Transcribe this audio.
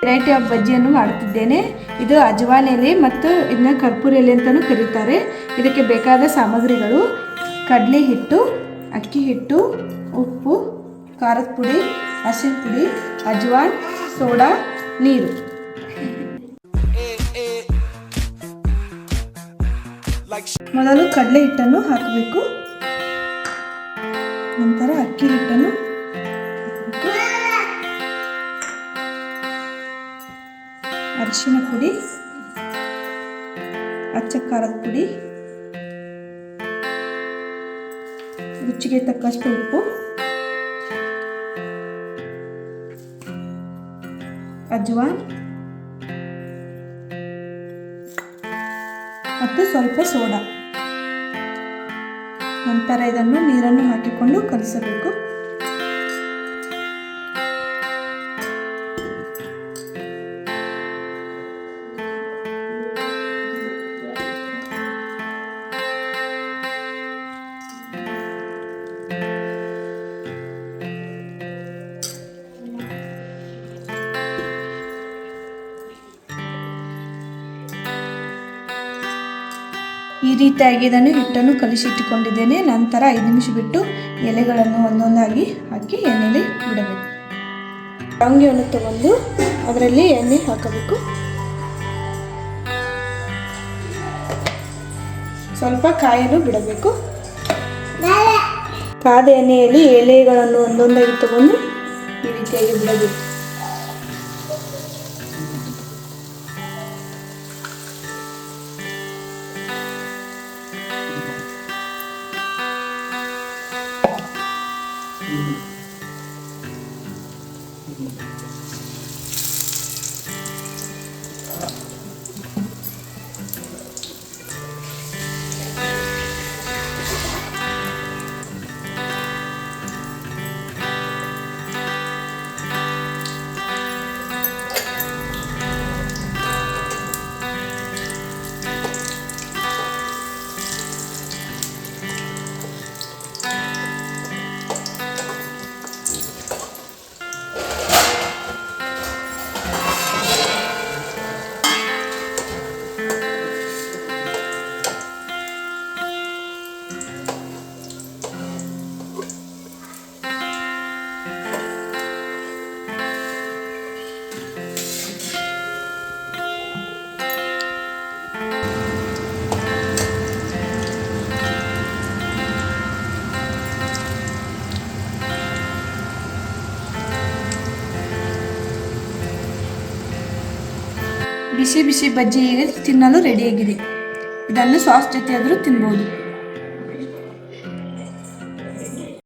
Variety of ಬಜ್ಜಿಯನ್ನು ಮಾಡುತ್ತಿದ್ದೇನೆ. ಇದು ಅಜವಾನ್ ಎಲೆ ಮತ್ತು ಇದನ್ನ ಕರ್ಪೂರ ಎಲೆ ಅಂತಲೂ ಕರೀತಾರೆ. ಇದಕ್ಕೆ ಬೇಕಾದ ಸಾಮಗ್ರಿಗಳು: ಕಡಲೆ ಹಿಟ್ಟು, ಅಕ್ಕಿ ಹಿಟ್ಟು, ಉಪ್ಪು, ಖಾರದ ಪುಡಿ, ಅರಿಶಿನ ಪುಡಿ, ಅಜವಾನ್, ಸೋಡಾ, ನೀರು. ಮೊದಲು ಕಡಲೆ ಹಿಟ್ಟನ್ನು ಹಾಕಬೇಕು. ನಂತರ ಅಕ್ಕಿ ಹಿಟ್ಟನ್ನು ಅರಿಶಿನ ಪುಡಿ, ಅಚ್ಚ ಖಾರದ ಪುಡಿ, ರುಚಿಗೆ ತಕ್ಕಷ್ಟು ಉಪ್ಪು, ಅಜವಾನ್ ಮತ್ತು ಸ್ವಲ್ಪ ಸೋಡಾ. ನಂತರ ಇದನ್ನು ನೀರನ್ನು ಹಾಕಿಕೊಂಡು ಕಲಿಸಬೇಕು. ಈ ರೀತಿಯಾಗಿ ಇದನ್ನು ಹಿಟ್ಟನ್ನು ಕಲಿಸಿಟ್ಟುಕೊಂಡಿದ್ದೇನೆ. ನಂತರ 5 ನಿಮಿಷ ಬಿಟ್ಟು ಎಲೆಗಳನ್ನು ಒಂದೊಂದಾಗಿ ಹಾಕಿ ಎಣ್ಣೆಯಲ್ಲಿ ಬಿಡಬೇಕು. ಲವಂಗಿಯನ್ನು ತಗೊಂಡು ಅದರಲ್ಲಿ ಎಣ್ಣೆ ಹಾಕಬೇಕು. ಸ್ವಲ್ಪ ಕಾಯಲು ಬಿಡಬೇಕು. ಕಾದ ಎಣ್ಣೆಯಲ್ಲಿ ಎಲೆಗಳನ್ನು ಒಂದೊಂದಾಗಿ ತಗೊಂಡು ಈ ರೀತಿಯಾಗಿ ಬಿಡಬೇಕು. ಬಿಸಿ ಬಿಸಿ ಬಜ್ಜಿ ಈಗ ತಿನ್ನಲು ರೆಡಿಯಾಗಿದೆ. ಇದನ್ನು ಸಾಸ್ ಜೊತೆ ಆದರೂ ತಿನ್ಬೋದು.